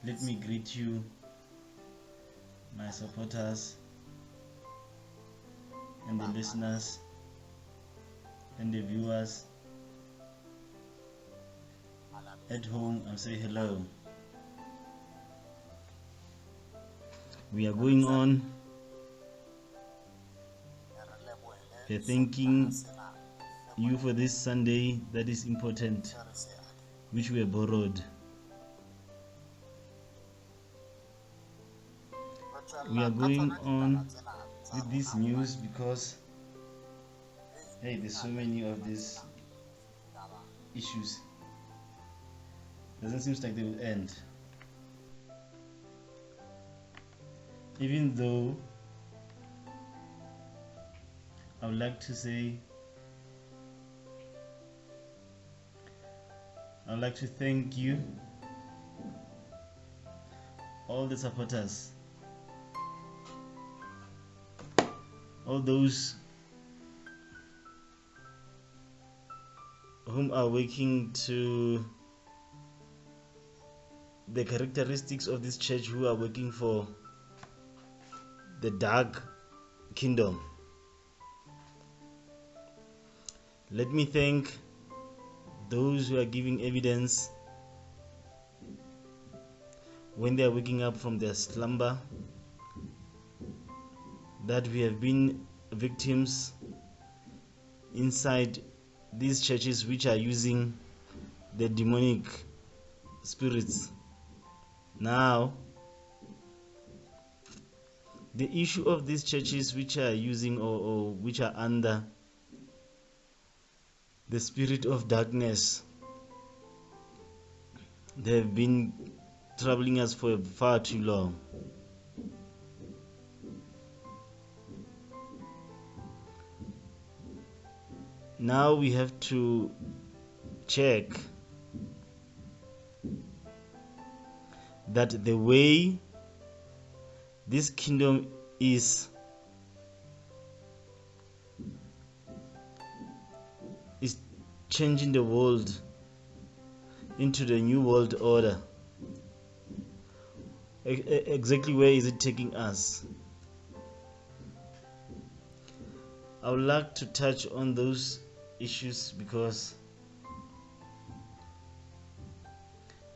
Let me greet you, my supporters and the listeners and the viewers at home. I'll say hello. We are going on. We are thanking you for this Sunday that is important, which we borrowed. We are going on with this news because hey, there's so many of these issues. Doesn't seem like they will end. Even though I would like to say I would like to thank you, all the supporters, all those whom are working to the characteristics of this church, who are working for the dark kingdom. Let me thank those who are giving evidence when they are waking up from their slumber that we have been victims inside these churches which are using the demonic spirits. Now, the issue of these churches which are using or which are under the spirit of darkness, they have been troubling us for far too long. Now we have to check that the way this kingdom is changing the world into the new world order. Exactly where is it taking us? I would like to touch on those issues because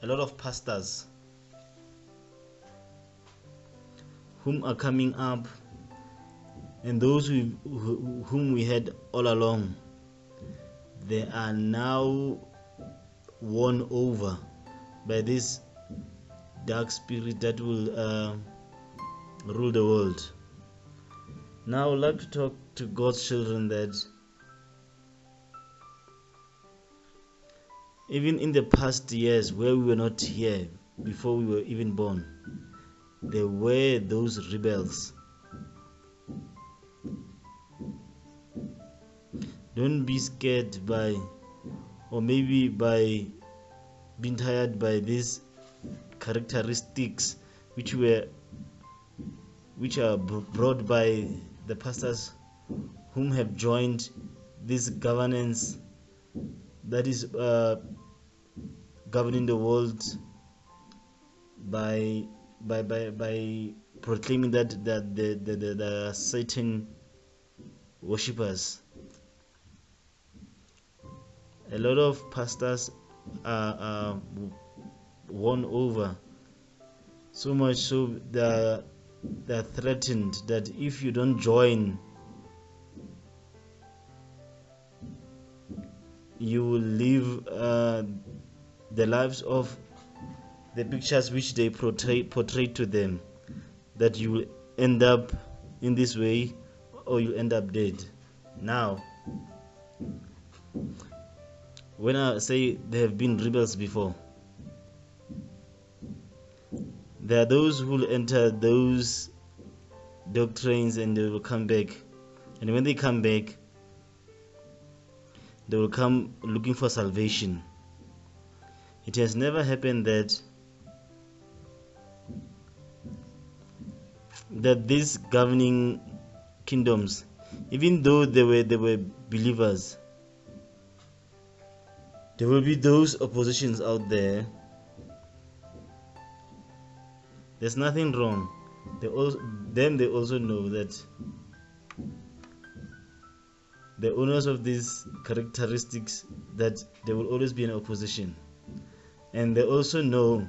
a lot of pastors whom are coming up and those whom we had all along, they are now won over by this dark spirit that will rule the world. Now I would like to talk to God's children that even in the past years where we were not here, before we were even born, there were those rebels. Don't be scared by, or maybe by being tired by these characteristics which are brought by the pastors whom have joined this governance that is governing the world by proclaiming that the Satan worshippers. A lot of pastors are won over, so much so they're threatened that if you don't join, you will live the lives of the pictures which they portray to them, that you will end up in this way or you end up dead. Now, when I say there have been rebels before, there are those who will enter those doctrines and they will come back, and when they come back, they will come looking for salvation. It has never happened that these governing kingdoms, even though they were believers, there will be those oppositions out there there's nothing wrong. They also know that the owners of these characteristics, that they will always be in opposition, and they also know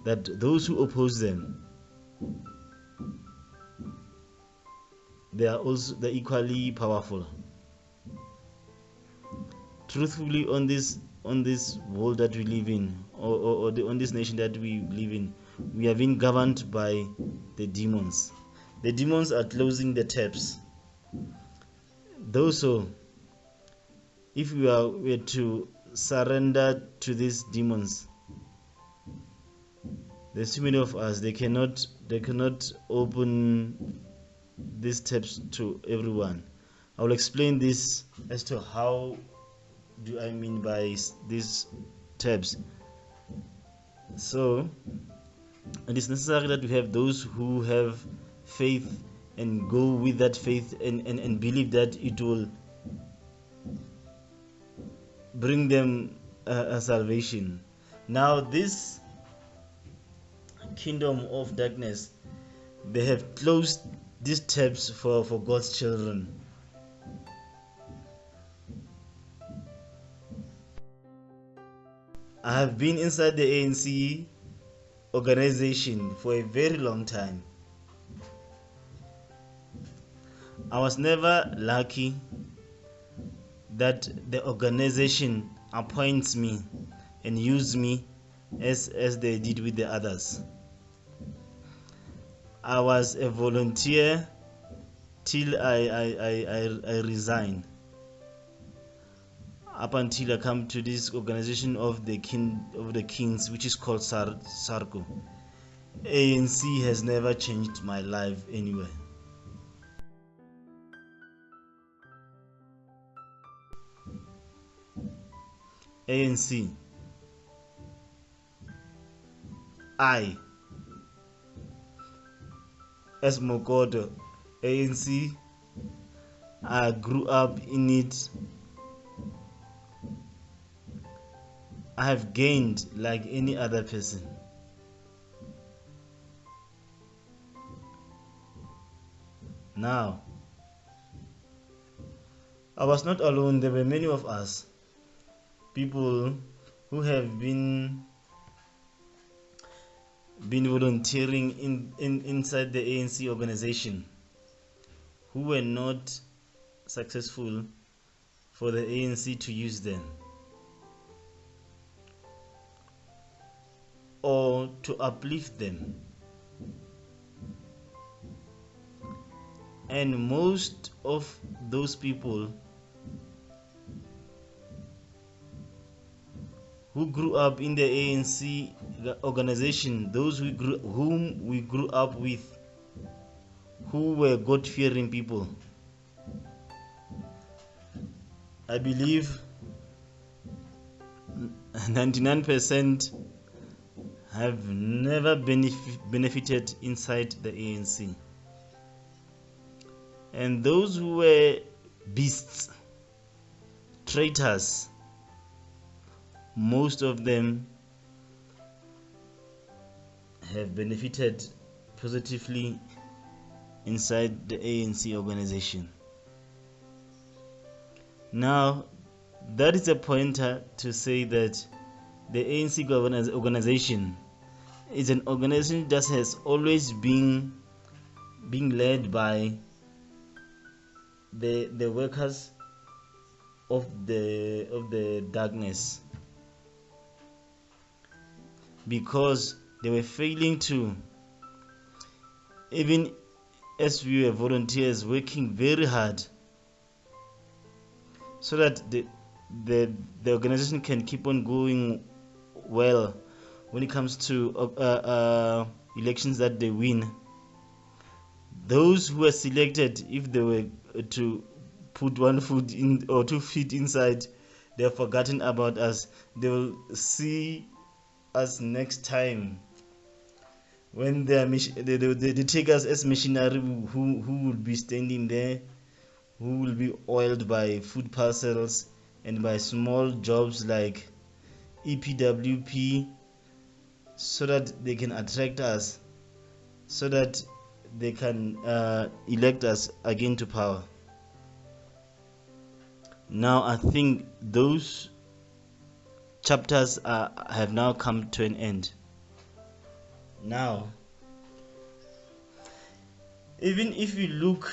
that those who oppose them, they're equally powerful. Truthfully, on this world that we live in, on this nation that we live in, we are being governed by the demons. The demons are closing the taps. Though so, if we were to surrender to these demons, there's too many of us. They cannot open these taps to everyone. I will explain this as to how do I mean by these tabs. So it is necessary that we have those who have faith and go with that faith and believe that it will bring them a salvation. Now this kingdom of darkness, they have closed these tabs for God's children. I have been inside the ANC organization for a very long time. I was never lucky that the organization appoints me and use me as they did with the others. I was a volunteer till I resign, up until I come to this organization of the kings, which is called SARCO. ANC has never changed my life anyway. ANC, I, as Mokoto, ANC, I grew up in it. I have gained like any other person. Now, I was not alone. There were many of us, people who have been volunteering inside the ANC organization, who were not successful for the ANC to use them or to uplift them. And most of those people who grew up in the ANC organization, those whom we grew up with, who were God-fearing people, I believe 99% have never benefited inside the ANC. And those who were beasts, traitors, most of them have benefited positively inside the ANC organization. Now, that is a pointer to say that the ANC organization is an organization that has always been led by the workers of the darkness, because they were failing to, even as we were volunteers working very hard so that the organization can keep on going well when it comes to elections that they win. Those who were selected, if they were to put 1 foot in or 2 feet inside, they have forgotten about us. They will see us next time when they take us as missionary who will be standing there, who will be oiled by food parcels and by small jobs like EPWP, so that they can attract us so that they can elect us again to power. Now I think those chapters have now come to an end. Now, even if you look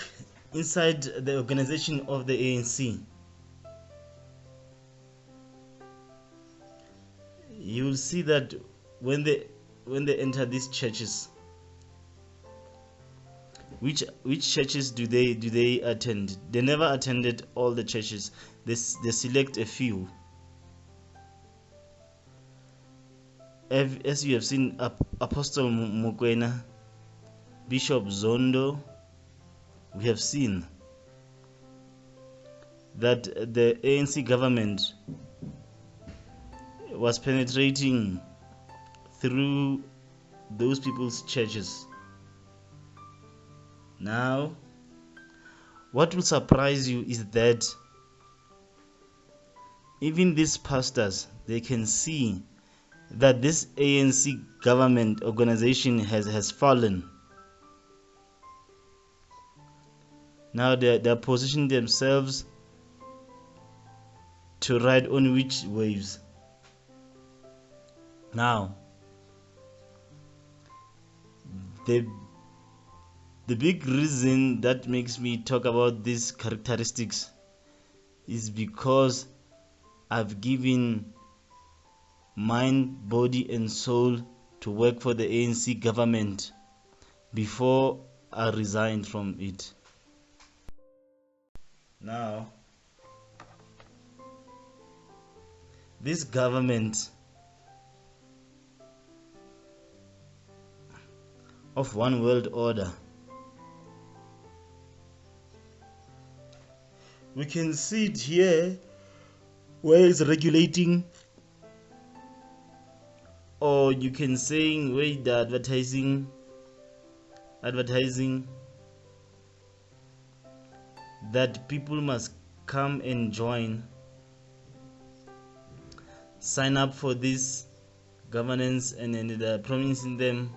inside the organization of the ANC, you will see that when they enter these churches, which churches do they attend? They never attended all the churches. They select a few. As you have seen, Apostle Mokoena, Bishop Zondo, we have seen that the ANC government was penetrating through those people's churches. Now, what will surprise you is that even these pastors, they can see that this ANC government organization has fallen. Now they're positioning themselves to ride on which waves? Now, the big reason that makes me talk about these characteristics is because I've given mind, body and soul to work for the ANC government before I resigned from it. Now, this government of one world order, we can see it here where it's regulating, or you can say where the advertising that people must come and join, sign up for this governance, and then they're promising them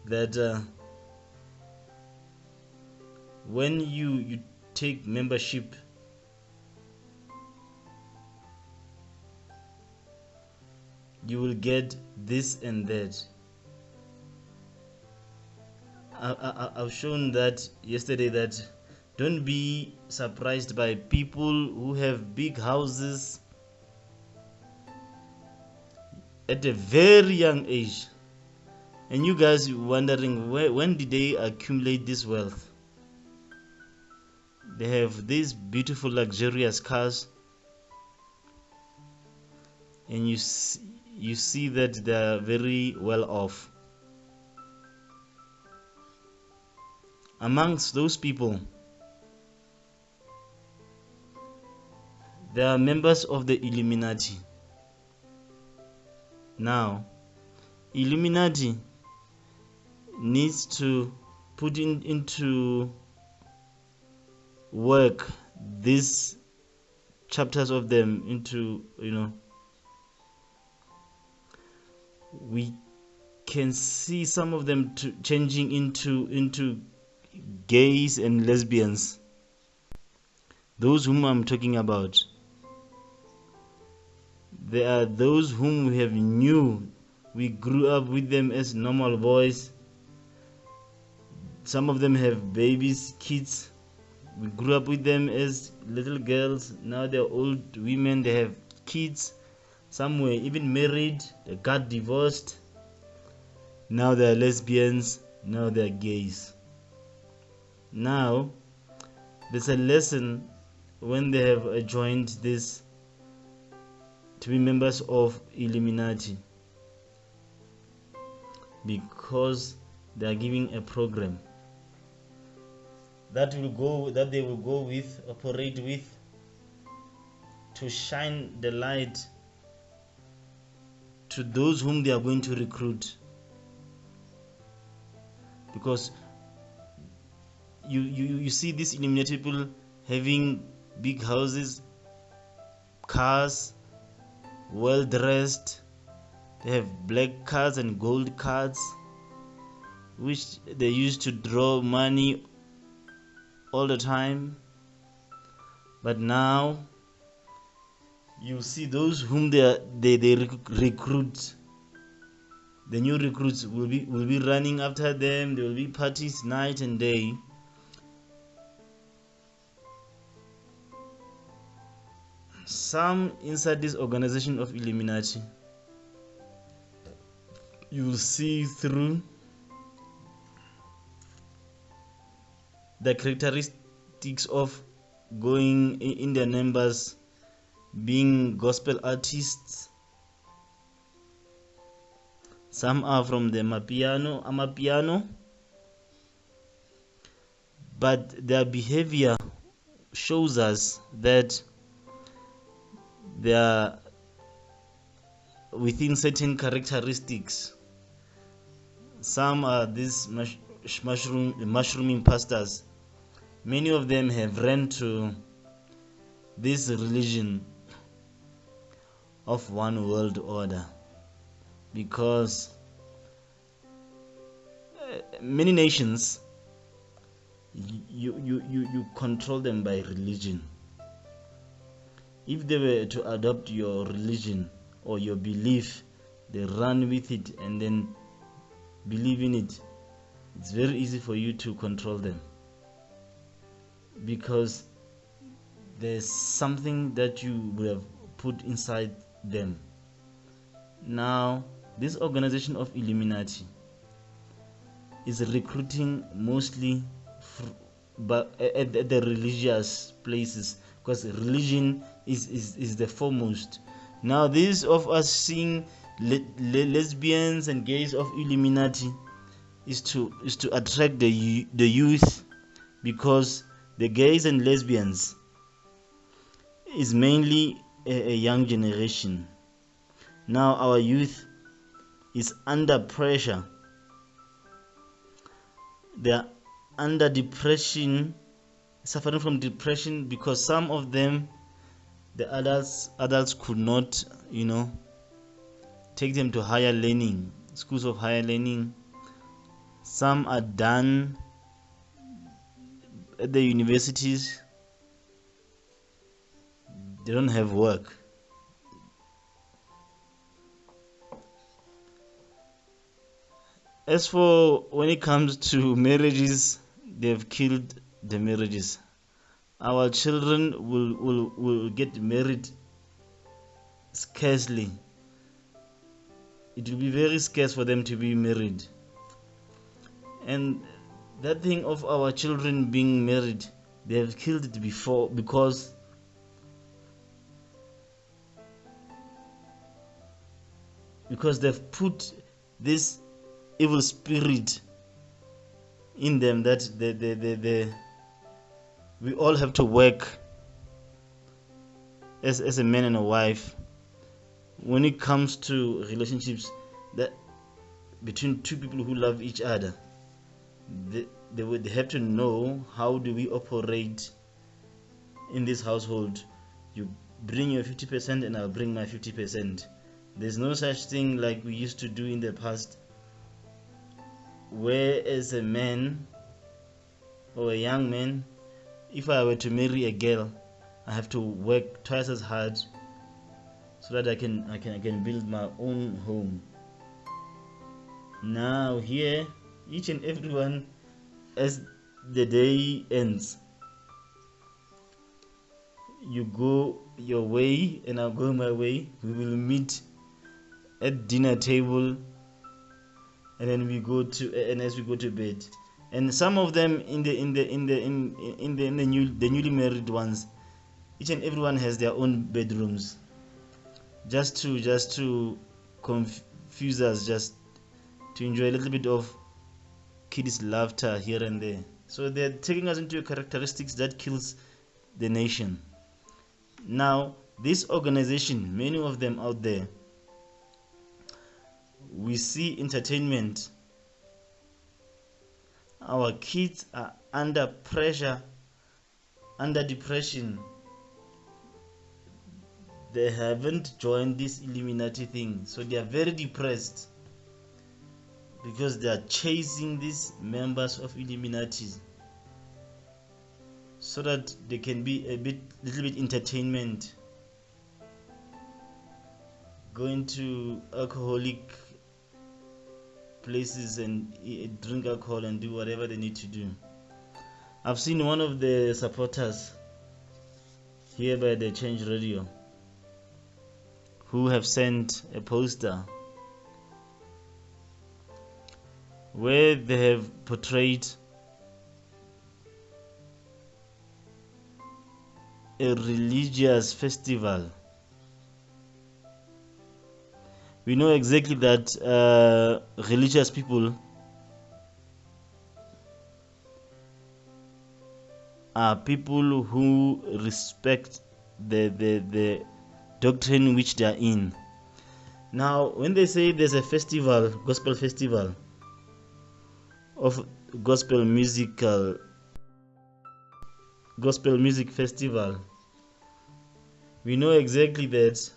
that when you take membership, you will get this and that. I've shown that yesterday, that don't be surprised by people who have big houses at a very young age, and you guys wondering when did they accumulate this wealth. They have these beautiful luxurious cars, and you see that they are very well off. Amongst those people, there are members of the Illuminati. Now, Illuminati needs to put into work these chapters of them into, we can see some of them changing into gays and lesbians. Those whom I'm talking about, there are those whom we have knew, we grew up with them as normal boys. Some of them have babies, kids. We grew up with them as little girls. Now they're old women, they have kids. Some were even married, they got divorced. Now they're lesbians, now they're gays. Now, there's a lesson when they have joined this to be members of Illuminati, because they are giving a program that they will go with, operate with, to shine the light to those whom they are going to recruit. Because you see these Illuminati people having big houses, cars, well dressed. They have black cards and gold cards. which they used to draw money all the time. But now you see those whom they recruit. The new recruits will be running after them. There will be parties night and day. Some inside this organization of Illuminati, you will see through the characteristics of going in their numbers, being gospel artists. Some are from the Amapiano, but their behavior shows us that they are within certain characteristics. Some are these mushrooming pastors. Many of them have ran to this religion of one world order, because many nations, you control them by religion. If they were to adopt your religion or your belief, they run with it and then believe in it. It's very easy for you to control them, because there's something that you would have put inside them. Now, this organization of Illuminati is recruiting mostly but at the religious places, because religion is the foremost. Now, these of us seeing lesbians and gays of Illuminati is to attract the youth, because the gays and lesbians is mainly a young generation. Now our youth is under pressure. They are under depression, suffering from depression, because some of them, the adults could not, take them to higher learning, schools of higher learning. Some are done at the universities. They don't have work. As for when it comes to marriages, they've killed the marriages. Our children will get married scarcely. It will be very scarce for them to be married. And that thing of our children being married, they have killed it before, because they've put this evil spirit in them, that we all have to work as a man and a wife. When it comes to relationships that between two people who love each other, they would have to know, how do we operate in this household? You bring your 50% and I'll bring my 50%. There's no such thing like we used to do in the past, where as a man or a young man, if I were to marry a girl, I have to work twice as hard so that I can build my own home. Now here, each and everyone, as the day ends, you go your way and I'll go my way. We will meet at dinner table, and then as we go to bed. And some of them in the newly married ones, each and everyone has their own bedrooms, just to confuse us, just to enjoy a little bit of kids' laughter here and there. So they're taking us into characteristics that kills the nation. Now, this organization, many of them out there, we see entertainment. Our kids are under pressure, under depression. They haven't joined this Illuminati thing, so they are very depressed. because they are chasing these members of Illuminati so that they can be little bit entertainment, going to alcoholic places and drink alcohol and do whatever they need to do. I've seen one of the supporters here by the Change Radio who have sent a poster where they have portrayed a religious festival. We know exactly that religious people are people who respect the doctrine which they are in. Now, when they say there's a festival, gospel festival of gospel music festival, we know exactly that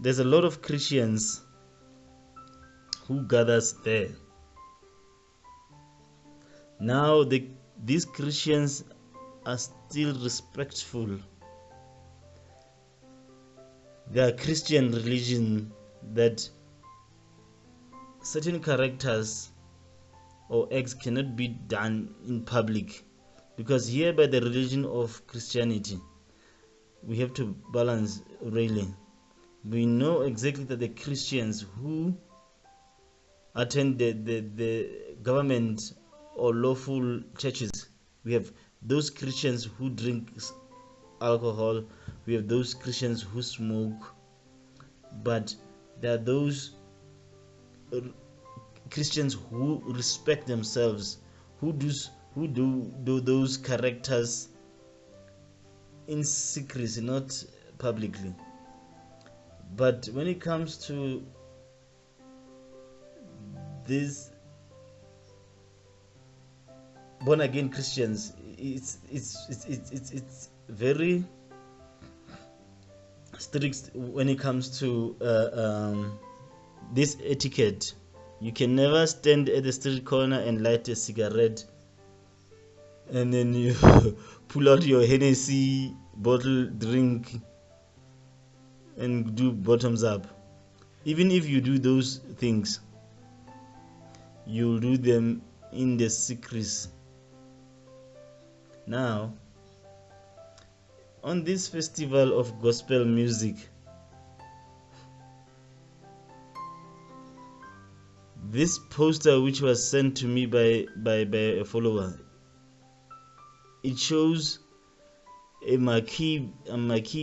there's a lot of Christians who gathers there. Now these Christians are still respectful. They are Christian religion that certain characters or acts cannot be done in public, because here by the religion of Christianity we have to balance really. We know exactly that the Christians who attend the government or lawful churches, we have those Christians who drink alcohol, we have those Christians who smoke, but there are those Christians who respect themselves, who do those characters in secrecy, not publicly. But when it comes to these born again Christians, it's very strict when it comes to this etiquette. You can never stand at the street corner and light a cigarette and then you pull out your Hennessy bottle, drink and do bottoms up. Even if you do those things, you'll do them in the secrecy. Now, on this festival of gospel music, this poster which was sent to me by a follower, it shows a marquee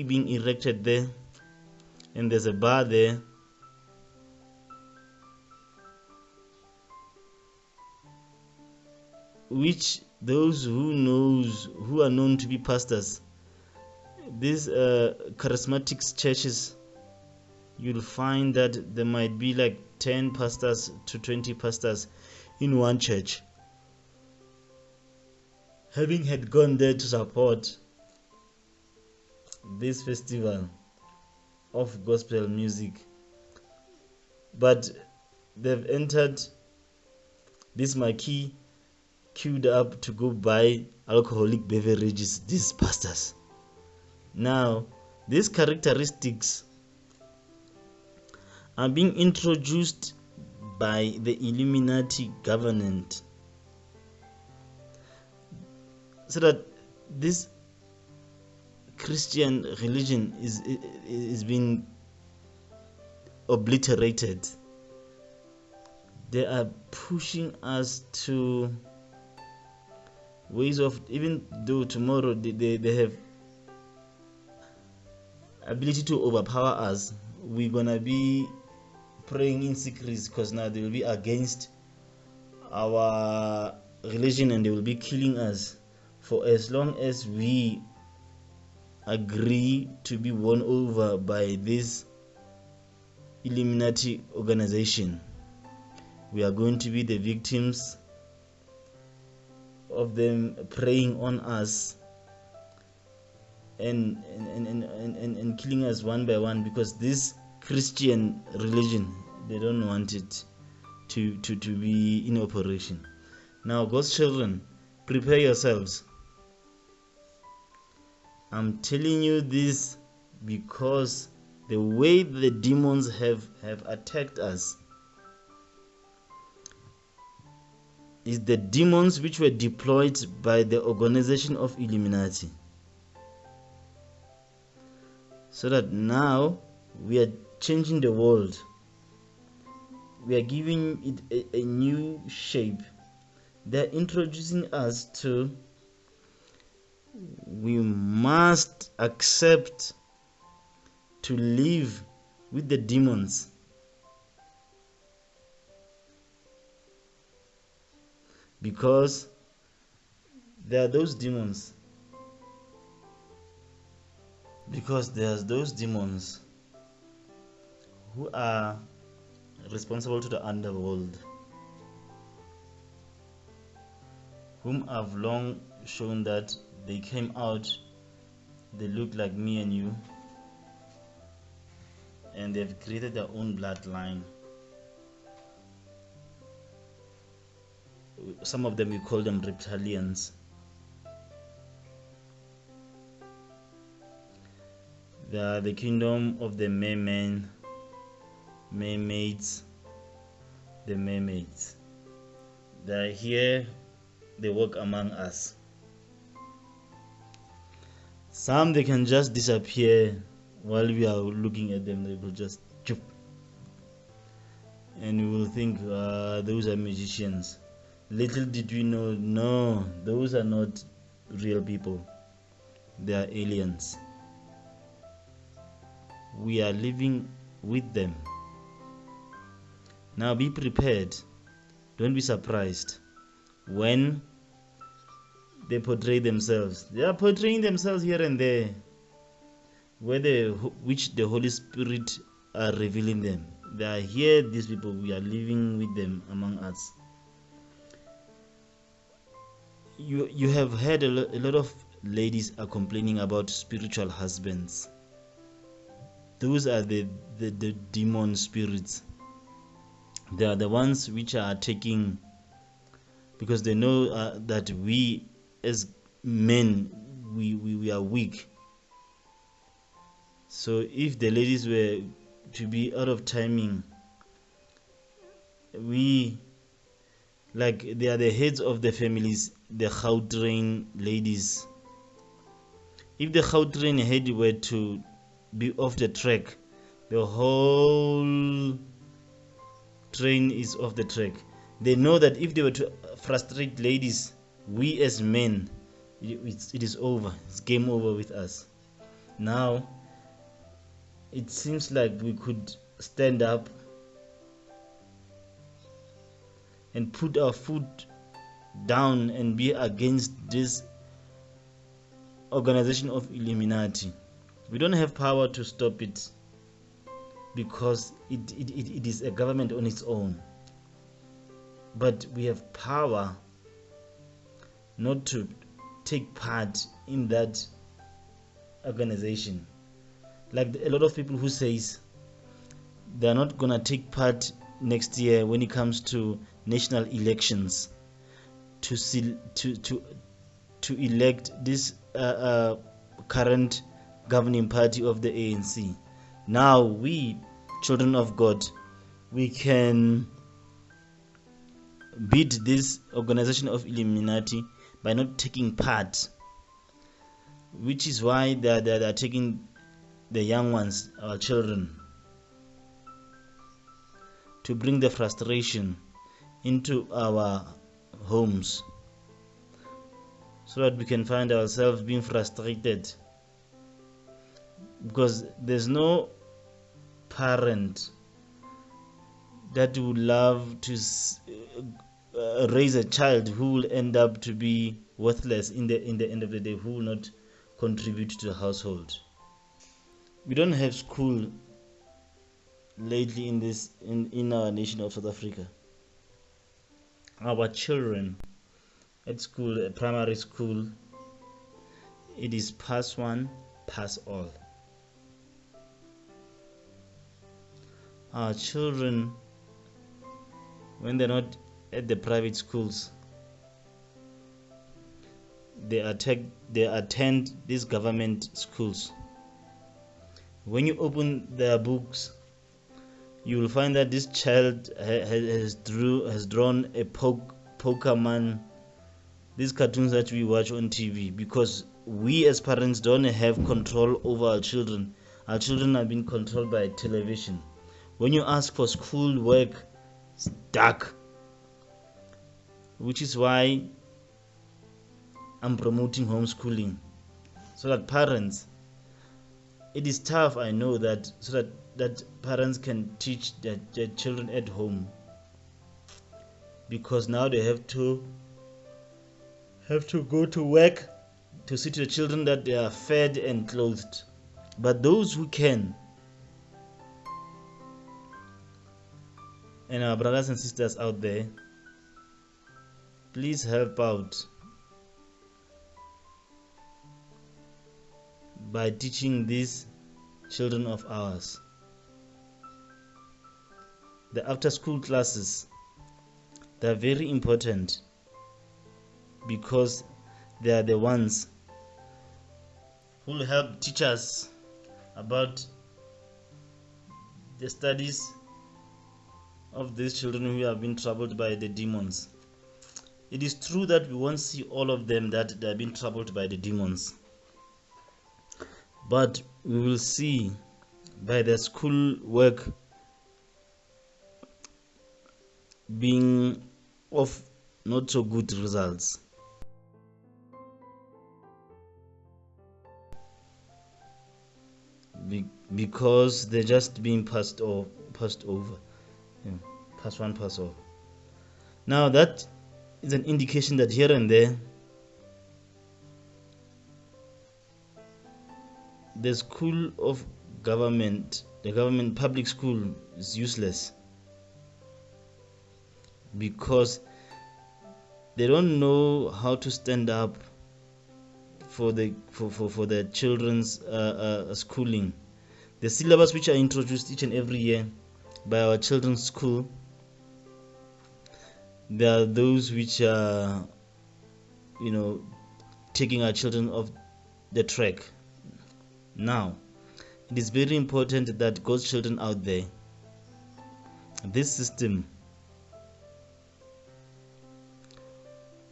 being erected there, and there's a bar there, which those who are known to be pastors, these charismatic churches, you'll find that there might be like 10 pastors to 20 pastors in one church, having had gone there to support this festival of gospel music. But they've entered this marquee, queued up to go buy alcoholic beverages, these pastors. Now, these characteristics are being introduced by the Illuminati government, so that this Christian religion is being obliterated. They are pushing us to ways of, even though tomorrow they have ability to overpower us, we're gonna be praying in secret, because now they will be against our religion and they will be killing us. For as long as we agree to be won over by this Illuminati organization, we are going to be the victims of them preying on us and killing us one by one, because this Christian religion, they don't want it to be in operation. Now, God's children, prepare yourselves. I'm telling you this because the way the demons have attacked us is the demons which were deployed by the organization of Illuminati. So that now we are changing the world. We are giving it a new shape. They're introducing us to, we must accept to live with the demons. Because there are those demons. Because there's those demons who are responsible to the underworld, whom I've long shown that they came out, they look like me and you, and they've created their own bloodline. Some of them, we call them reptilians. They are the kingdom of the mermen, mermaids, the mermaids. They are here, they work among us. Some, they can just disappear while we are looking at them. They will just chup, and we will think those are magicians. Little did we know, no, those are not real people. They are aliens. We are living with them. Now be prepared. Don't be surprised when they portray themselves. They are portraying themselves here and there, which the Holy Spirit are revealing them. They are here, these people, we are living with them among us. You have heard a lot of ladies are complaining about spiritual husbands. Those are the demon spirits. They are the ones which are taking, because they know that we as men, we are weak. So if the ladies were to be out of timing, they are the heads of the families, the Gautrain ladies. If the Gautrain head were to be off the track, the whole train is off the track. They know that if they were to frustrate ladies, we as men, it is over. It's game over with us. Now it seems like we could stand up and put our foot down and be against this organization of Illuminati. We don't have power to stop it, because it is a government on its own. But we have power not to take part in that organization. Like a lot of people who says they are not gonna take part next year when it comes to national elections to elect this current governing party of the ANC. Now we, children of God, we can beat this organization of Illuminati by not taking part, which is why they are taking the young ones, our children, to bring the frustration into our homes, so that we can find ourselves being frustrated. Because there's no parent that would love to raise a child who will end up to be worthless in the end of the day, who will not contribute to the household. We don't have school lately in our nation of South Africa. Our children at school, primary school, it is pass one, pass all. Our children, when they're not at the private schools, they attend these government schools. When you open their books, you will find that this child has drawn a Pokemon, these cartoons that we watch on TV, because we as parents don't have control over our children. Our children are being controlled by television. When you ask for school work, it's dark, which is why I'm promoting homeschooling, so that parents, it is tough, I know, that so that parents can teach their children at home, because now they have to go to work to see to the children that they are fed and clothed. But those who can, and our brothers and sisters out there, please help out by teaching these children of ours. The after school classes, they are very important, because they are the ones who will help teach us about the studies of these children who have been troubled by the demons. It is true that we won't see all of them that they have been troubled by the demons, but we will see by their school work being of not so good results. Because they're just being passed over, pass one, pass over. Now that is an indication that here and there the school of government, the government public school, is useless, because they don't know how to stand up for the children's schooling. The syllabus which are introduced each and every year by our children's school, there are those which are, taking our children off the track. Now, it is very important that God's children out there, this system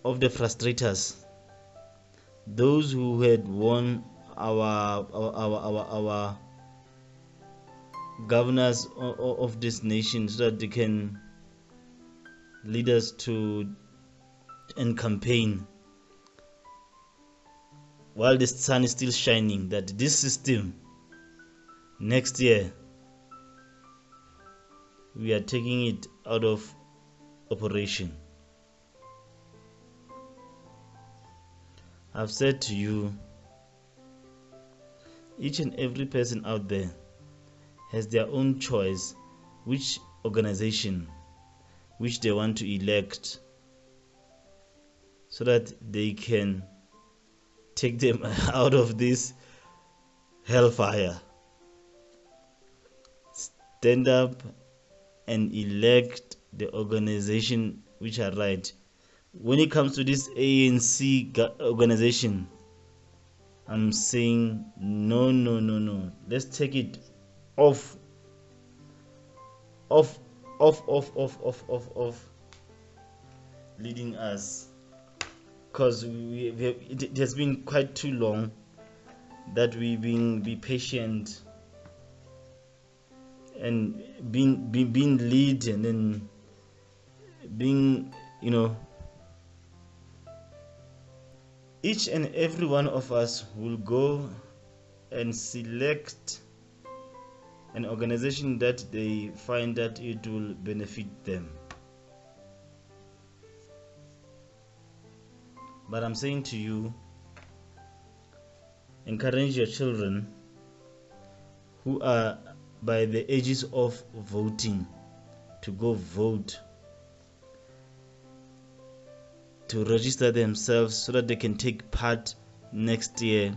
of the frustrators, those who had won our governors of this nation, so that they can lead us to and campaign while the sun is still shining, that this system next year we are taking it out of operation. I've said to you, each and every person out there has their own choice which organization which they want to elect, so that they can take them out of this hellfire. Stand up and elect the organization which are right. When it comes to this ANC organization, I'm saying no. Let's take it off leading us, because it has been quite too long that we've been patient and being lead, and then being, each and every one of us will go and select an organization that they find that it will benefit them. But I'm saying to you, encourage your children who are by the ages of voting to go vote, to register themselves, so that they can take part next year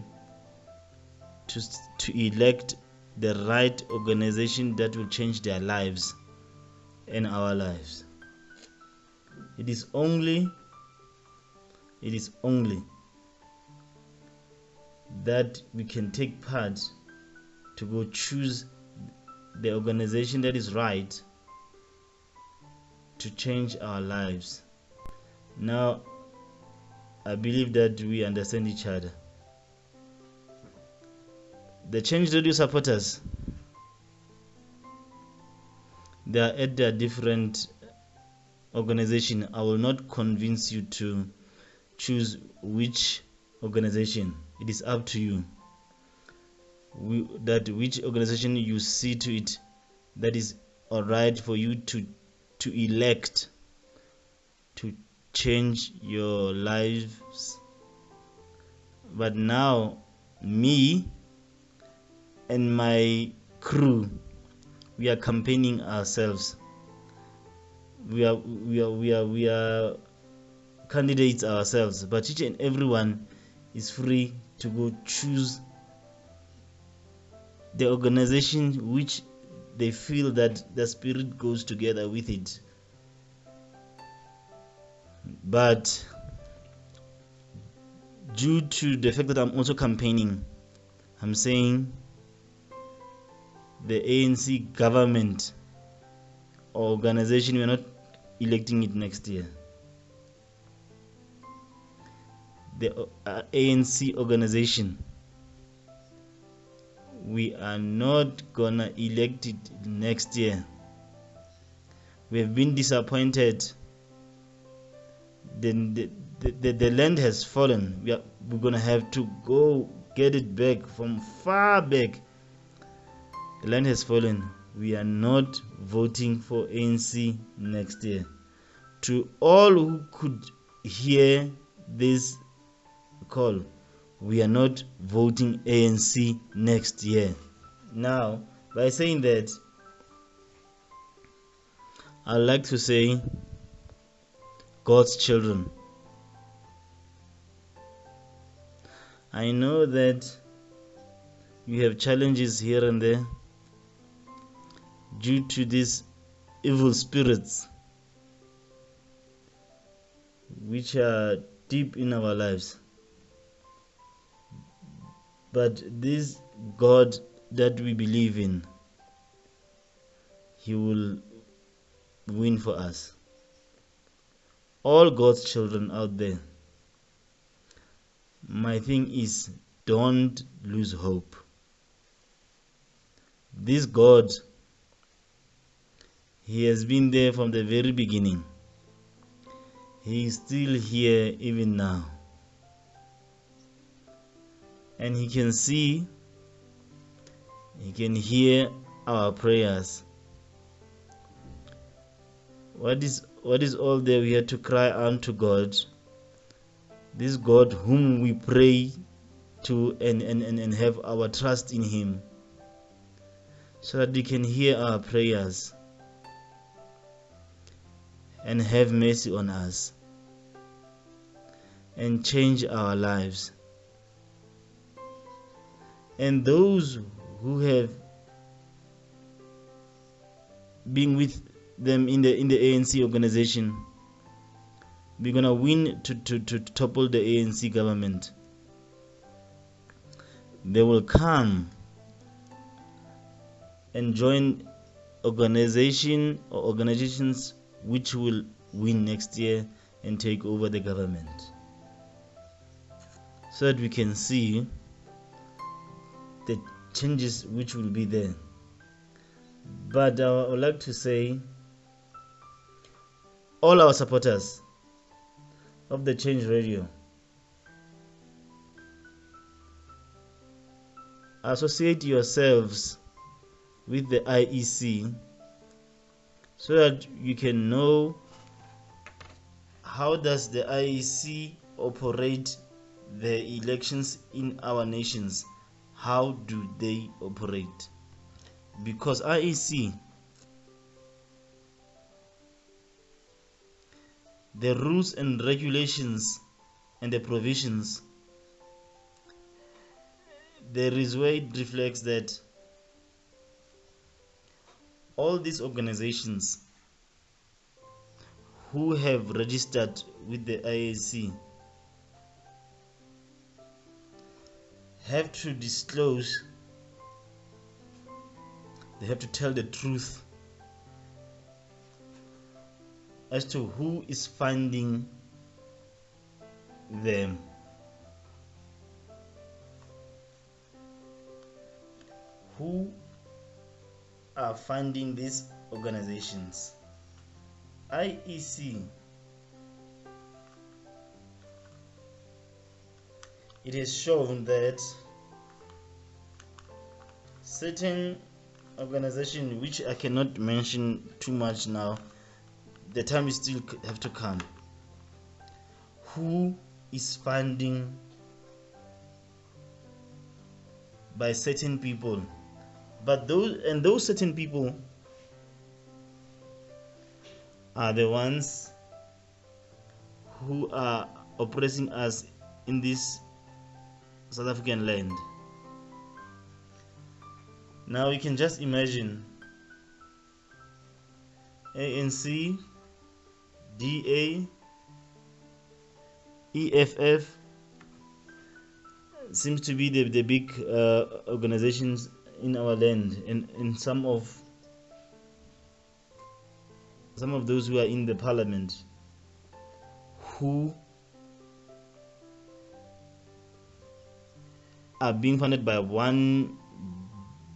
to elect the right organization that will change their lives and our lives. It is only that we can take part to go choose the organization that is right to change our lives. Now, I believe that we understand each other. The Change Radio supporters, they are at their different organization. I will not convince you to choose which organization. It is up to you. Which organization you see to it that is alright for you to elect to change your lives. But now, me and my crew, we are campaigning ourselves. We are candidates ourselves, but each and everyone is free to go choose the organization which they feel that the spirit goes together with it. But due to the fact that I'm also campaigning, I'm saying the ANC government or organization, we're not electing it next year. The ANC organization, we are not gonna elect it next year. We have been disappointed. The land has fallen. We're gonna have to go get it back from far back. The land has fallen. We are not voting for ANC next year. To all who could hear this call, we are not voting ANC next year. Now, by saying that, I'd like to say, God's children, I know that you have challenges here and there due to these evil spirits which are deep in our lives. But this God that we believe in, He will win for us. All God's children out there, my thing is, don't lose hope. This God, He has been there from the very beginning. He is still here even now. And He can see, He can hear our prayers. What is all there we have to cry unto God? This God whom we pray to and have our trust in Him, so that He can hear our prayers and have mercy on us and change our lives. And those who have been with them in the ANC organization, we're gonna win to topple the ANC government. They will come and join organizations which will win next year and take over the government, so that we can see the changes which will be there. But I would like to say, all our supporters of the Change Radio, associate yourselves with the IEC so that you can know how does the IEC operate the elections in our nations. How do they operate? Because IEC, the rules and regulations and the provisions, there is where it reflects that all these organizations who have registered with the IAC have to disclose, they have to tell the truth as to who is funding them. Who are funding these organizations? IEC, it has shown that certain organizations, which I cannot mention too much now, the time is still have to come, who is funding by certain people, but those certain people are the ones who are oppressing us in this South African land. Now you can just imagine ANC, DA, EFF seems to be the big organizations in our land, and some of those who are in the parliament who are being funded by one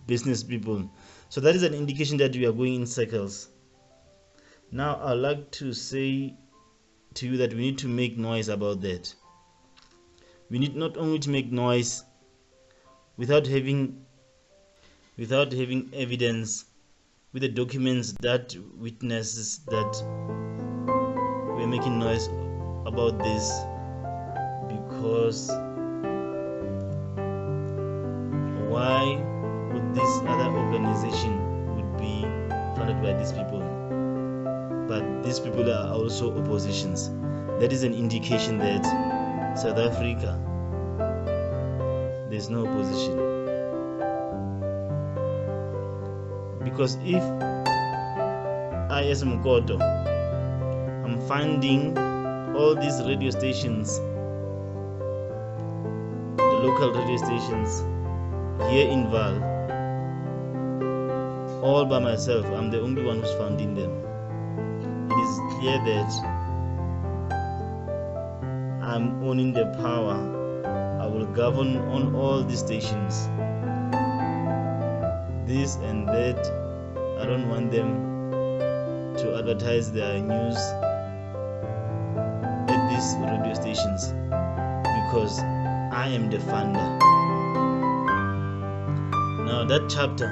business people. So that is an indication that we are going in circles. Now I'd like to say to you that we need to make noise about that. We need not only to make noise without having evidence, with the documents that witnesses that we're making noise about this, because why would this other organization would be funded by these people, but these people are also oppositions? That is an indication that South Africa, there's no opposition. Because if I, as Mkoto, I'm funding all these radio stations, the local radio stations here in Val, all by myself, I'm the only one who's funding them, it is clear that I'm owning the power. I will govern on all these stations, this and that. I don't want them to advertise their news at these radio stations, because I am the funder. Now that chapter,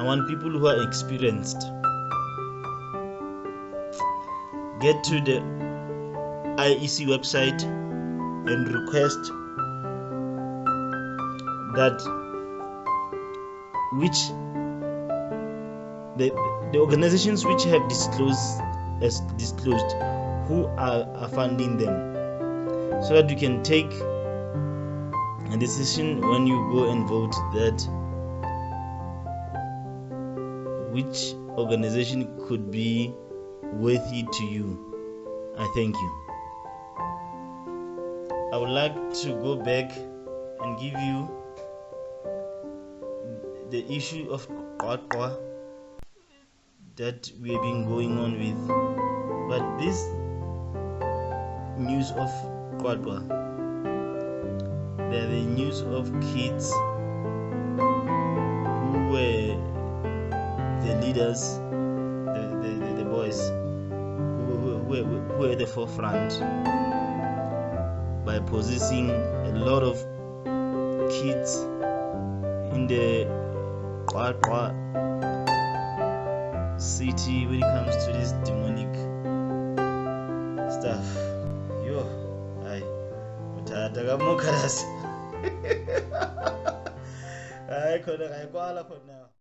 I want people who are experienced, get to the IEC website and request that the organizations which have disclosed who are funding them, so that you can take a decision when you go and vote, that which organization could be worthy to you. I thank you. I would like to go back and give you the issue of Qwaqwa that we have been going on with. But this news of Qwaqwa, they are the news of kids who were the leaders, the boys who were at the forefront by possessing a lot of kids in the Qwaqwa city when it comes to this demonic stuff. Yo, I utata kamukaras. I couldn't. I now.